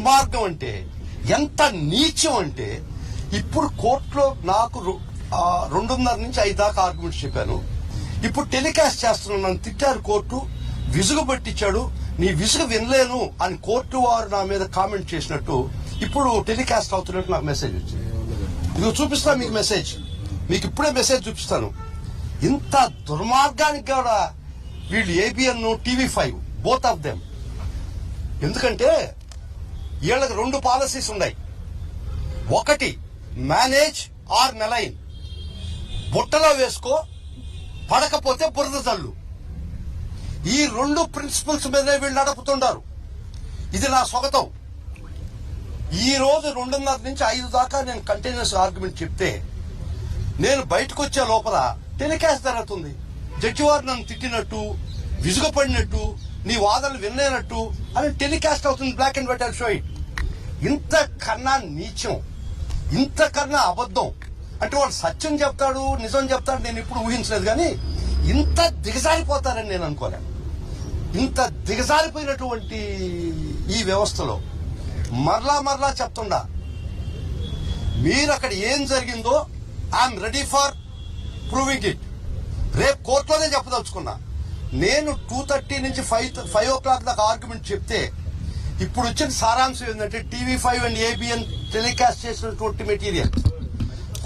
దుర్మార్గం అంటే, ఎంత నీచం అంటే, ఇప్పుడు కోర్టులో నాకు 2:30 నుంచి 5 దాకా ఆర్గ్యుమెంట్స్ చెప్పాను. ఇప్పుడు టెలికాస్ట్ చేస్తున్నాను, తిట్టారు కోర్టు, విసుగు పట్టించాడు, నీ విసుగు వినలేను అని కోర్టు వారు నా మీద కామెంట్ చేసినట్టు ఇప్పుడు టెలికాస్ట్ అవుతున్నట్టు నాకు మెసేజ్ వచ్చింది. ఇది చూపిస్తాను మీకు మెసేజ్, మీకు ఇప్పుడే మెసేజ్ చూపిస్తాను. ఇంత దుర్మార్గానికి కూడా వీళ్ళు ABN, TV5 both of them. ఎందుకంటే వీళ్ళకి 2 పాలసీస్ ఉన్నాయి. ఒకటి మేనేజ్ ఆర్ మెలైన్, బుట్టలో వేసుకో, పడకపోతే బురద జల్లు. ఈ 2 ప్రిన్సిపల్స్ మీదనే వీళ్ళు నడుపుతుంటారు. ఇది నా స్వాగతం. ఈ రోజు 2:30 నుంచి 5 దాకా నేను కంటిన్యూస్ ఆర్గ్యుమెంట్ చెప్తే, నేను బయటకు వచ్చే లోపల టెలికాస్ట్ జరుగుతుంది. జడ్జి వారు నన్ను తిట్టినట్టు, విసుగుపడినట్టు, నీ వాదనలు వినలేనట్టు అని టెలికాస్ట్ అవుతుంది. Black and white and show it. ఇంతకన్నా నీచం, ఇంతకన్నా అబద్ధం అంటే వాడు సత్యం చెప్తాడు, నిజం చెప్తాడు, నేను ఇప్పుడు ఊహించలేదు. కానీ ఇంత దిగజారిపోతారని నేను అనుకోలేను. ఇంత దిగజారిపోయినటువంటి ఈ వ్యవస్థలో మరలా చెప్తుండా, మీరు అక్కడ ఏం జరిగిందో I'm ready for proving it. రేపు కోర్టులోనే చెప్పదలుచుకున్నా. నేను 2:30 నుంచి 5 o'clock దాకా ఆర్గ్యుమెంట్ చెప్తే, ఇప్పుడు వచ్చిన సారాంశం ఏంటంటే TV5 అండ్ ABN టెలికాస్ట్ చేసినటువంటి మెటీరియల్,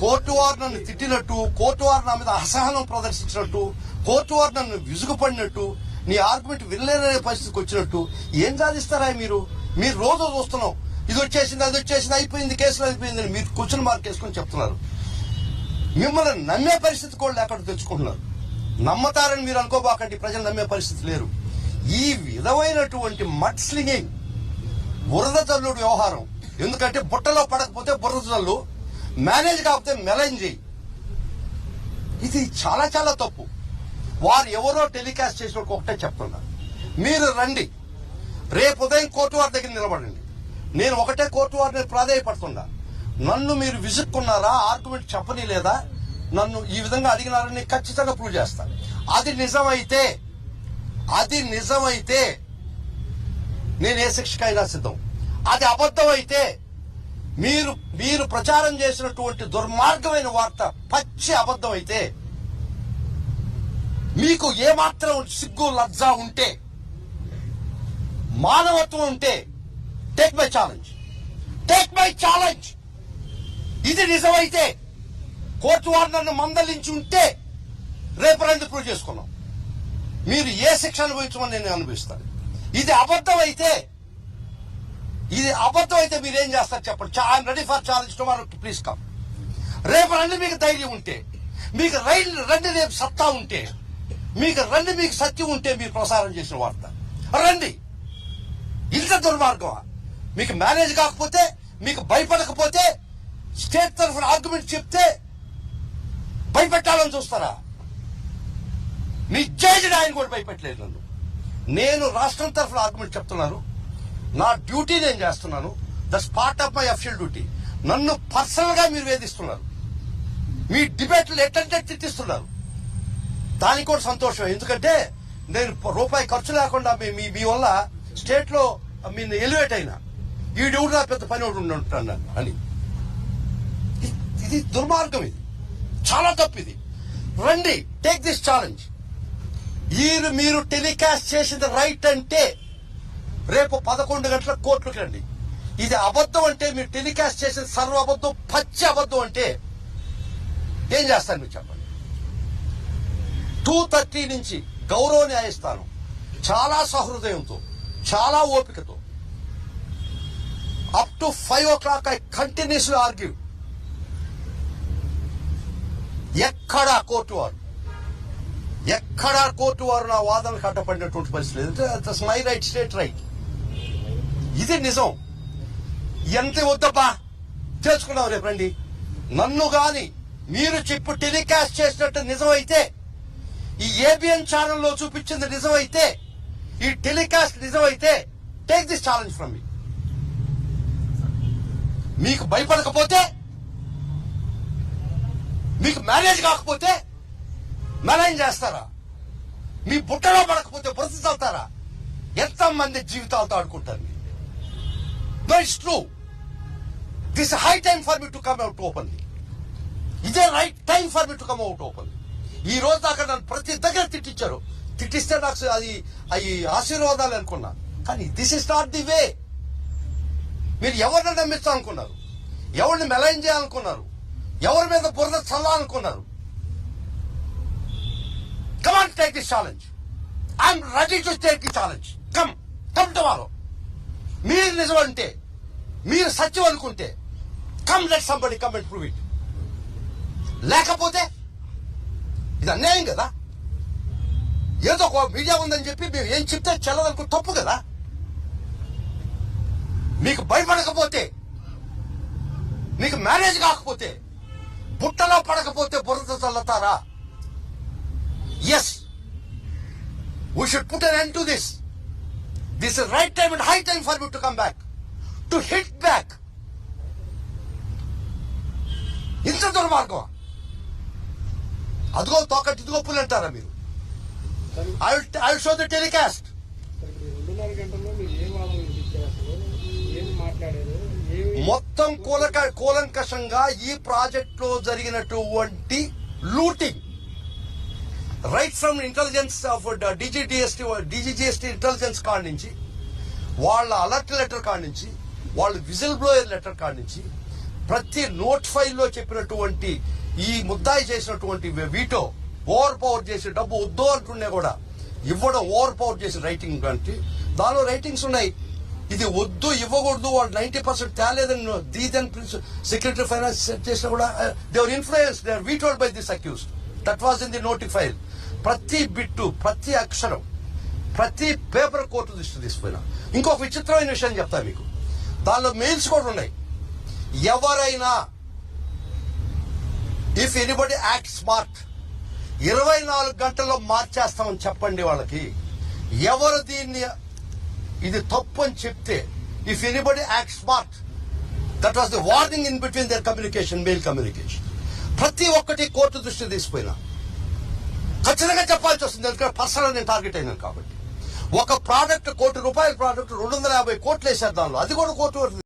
కోర్టు వారు నన్ను తిట్టినట్టు, కోర్టు వారు నా మీద అసహనం ప్రదర్శించినట్టు, కోర్టు వారు నన్ను విసుగుపడినట్టు, నీ ఆర్గ్యుమెంట్ వినలేననే పరిస్థితికి వచ్చినట్టు ఏం సాధిస్తారా మీరు? మీరు రోజు చూస్తున్నాం, ఇది వచ్చేసింది, అది వచ్చేసింది, అయిపోయింది, కేసులు అయిపోయిందని మీరు క్వశ్చన్ మార్క్ వేసుకొని చెప్తున్నారు. మిమ్మల్ని నమ్మే పరిస్థితి కూడా లేకుండా తెచ్చుకుంటున్నారు. నమ్మతారని మీరు అనుకోబాకండి, ప్రజలు నమ్మే పరిస్థితి లేరు. ఈ విధమైనటువంటి మడ్ స్లింగింగ్, బురద జల్లుడు వ్యవహారం. ఎందుకంటే బుట్టలో పడకపోతే బురద జల్లు, మేనేజ్ కాకపోతే మెలైన్ చేయి. ఇది చాలా చాలా తప్పు. వారు ఎవరో టెలికాస్ట్ చేసిన ఒకటే చెప్తున్నారు, మీరు రండి, రేపు ఉదయం కోర్టు వారి దగ్గర నిలబడండి. నేను ఒకటే కోర్టు వారిని ప్రాధాయపడుతున్నా, నన్ను మీరు విసుక్కున్నారా, ఆర్గ్యుమెంట్ చెప్పని లేదా, నన్ను ఈ విధంగా అడిగినారని ఖచ్చితంగా ప్రూవ్ చేస్తాను. అది నిజమైతే నేను ఏ శిక్షకైనా సిద్ధం. అది అబద్ధం అయితే, మీరు ప్రచారం చేసినటువంటి దుర్మార్గమైన వార్త పచ్చి అబద్ధం అయితే, మీకు ఏమాత్రం సిగ్గు లజ్జ ఉంటే, మానవత్వం ఉంటే, టేక్ మై ఛాలెంజ్. ఇది నిజమైతే, కోర్టు వారు నన్ను మందలించి ఉంటే రేపు రండి ప్రూవ్ చేసుకున్నాం. మీరు ఏ శిక్ష అనుభవించమని నేను అనుభవిస్తాను. ఇది అబద్ధం అయితే మీరేం చేస్తారు చెప్పండి. I'm ready for challenge tomorrow, please come. రేపు రండి, మీకు ధైర్యం ఉంటే, మీకు రండి, రేపు సత్తా ఉంటే, మీకు సత్యం ఉంటే, మీరు ప్రసారం చేసిన వార్త రండి. ఇంత దుర్మార్గమా? మీకు మేనేజ్ కాకపోతే, మీకు భయపడకపోతే, స్టేట్ తరఫున ఆర్గ్యుమెంట్ చెప్తే భయపెట్టాలని చూస్తారా? మీ జడ్జి ఆయన కూడా భయపెట్టలేదు నన్ను. నేను రాష్ట్రం తరఫున ఆర్గ్యుమెంట్ చెప్తున్నాను, నా డ్యూటీ నేను చేస్తున్నాను. That's part of my official duty. నన్ను పర్సనల్ గా మీరు వేధిస్తున్నారు, మీ డిబేట్లు ఎట్టంటే తిట్టిస్తున్నారు. దానికి కూడా సంతోషం, ఎందుకంటే నేను రూపాయి ఖర్చు లేకుండా మీ వల్ల స్టేట్ లో మీరు ఎలివేట్ అయినా, ఈడెవడు నా పెద్ద పని ఒకటి ఉంటాను అని. ఇది దుర్మార్గం, ఇది చాలా తప్పు. ఇది రండి, టేక్ దిస్ ఛాలెంజ్. మీరు టెలికాస్ట్ చేసింది రైట్ అంటే రేపు 11 గంటలకు కోర్టులకు రండి. ఇది అబద్ధం అంటే, మీరు టెలికాస్ట్ చేసిన సర్వ అబద్ధం, పచ్చి అబద్ధం అంటే ఏం చేస్తారు మీరు చెప్పండి. 2:30 నుంచి గౌరవ న్యాయస్థానం చాలా సహృదయంతో, చాలా ఓపికతో, up to 5 o'clock I continuously argue. ఎక్కడా కోర్టు వారు నా వాదనలకు అడ్డపడినటువంటి పరిస్థితి లేదు. That's my right, state right. ఇది నిజం. ఎంత వద్దబ్బా, తెలుసుకున్నాం, రేపు రండి. నన్ను గాని మీరు చెప్పు టెలికాస్ట్ చేసినట్టు నిజమైతే, ఈ ABN ఛానల్లో చూపించింది నిజమైతే, ఈ టెలికాస్ట్ నిజమైతే, టేక్ దిస్ ఛాలెంజ్ ఫ్రమ్ మీ. మీకు భయపడకపోతే, మీకు మేనేజ్ కాకపోతే మెలైన్ చేస్తారా? మీ బుట్టలో పడకపోతే బురద చల్లుతారా? ఎంతమంది జీవితాలతో ఆడుకుంటారు? But it's true. This is high time for me to come out openly. ఇదే right time for me to come out open. ఈ రోజు దాకా నన్ను ప్రతి దగ్గర తిట్టించారు. తిట్టిస్తే నాకు అవి ఆశీర్వాదాలు అనుకున్నా. కానీ this is not the way. మీరు ఎవరిని నమ్మించాలనుకున్నారు, ఎవరిని మెలైన్ చేయాలనుకున్నారు, ఎవరి మీద బురద చల్లాలనుకున్నారు. Come on, take this challenge. I'm ready to take the challenge. Come tomorrow. మీరు నిజం అంటే, మీరు సత్యం అనుకుంటే, come let somebody come and prove it. లేకపోతే ఇది అన్యాయం కదా. ఏదో ఒక మీడియా ఉందని చెప్పి మీరు ఏం చెప్తే చెల్లదనుకో తప్పు కదా. మీకు భయపడకపోతే, మీకు మ్యారేజ్ కాకపోతే, బుట్టలో పడకపోతే బురద చల్లతారా? Yes, we should put an end to this. This is right time and high time for me to come back, to hit back. ఇంత దుర్మార్గం. అదిగో తోకటి ఇదిగో పుల్ అంటారా మీరు? I will show the telecast. 2.5 గంటల్లో మీరు ఏం వాదన వినిపించారు, అసలు ఏం మాట్లాడారు? మొత్తం కూలంకషంగా ఈ ప్రాజెక్ట్ లో జరిగినటువంటి looting, right from intelligence of DGGST intelligence కాడి నుంచి, వాళ్ళ అలర్ట్ లెటర్ కాడి నుంచి, వాళ్ళ విజిల్ బ్లోయర్ లెటర్ కాడి నుంచి, ప్రతి నోట్ ఫైల్లో చెప్పినటువంటి ఈ ముద్దాయి చేసినటువంటి వీటో, ఓవర్ పవర్ చేసి డబ్బు వద్దు అంటుండే కూడా ఇవ్వడం, ఓవర్ పవర్ చేసి రైటింగ్ అంటే దానిలో రైటింగ్స్ ఉన్నాయి. ఇది వద్దు ఇవ్వకూడదు, వాళ్ళు 90% తేలేదని దీదన్ సెక్రటరీ ఫైనాన్స్ చేసినా కూడా they were influence, they were vetoed by this accused. That was in the note file. ప్రతి బిట్టు, ప్రతి అక్షరం, ప్రతి పేపర్ కోర్టు దృష్టి తీసుకుపోయినా. ఇంకొక విచిత్రమైన విషయం చెప్తా మీకు. దానిలో మెయిల్స్ కూడా ఉన్నాయి. ఎవరైనా, ఇఫ్ ఎనీబడి యాక్ట్ స్మార్ట్, 24 గంటల్లో మార్చేస్తామని చెప్పండి వాళ్ళకి. ఎవరు దీన్ని ఇది తప్పు అని చెప్తే, if anybody act smart, that was the warning in between their communication, mail communication. ప్రతి ఒక్కటి కోర్టు దృష్టి తీసుకుపోయినా ఖచ్చితంగా చెప్పాల్సి వస్తుంది. ఎందుకంటే పర్సనల్ నేను టార్గెట్ అయినాను కాబట్టి. ఒక ప్రోడక్ట్ ₹1 కోటి ప్రోడక్ట్ 250 కోట్లు వేసారు దానిలో. అది కూడా కోర్టు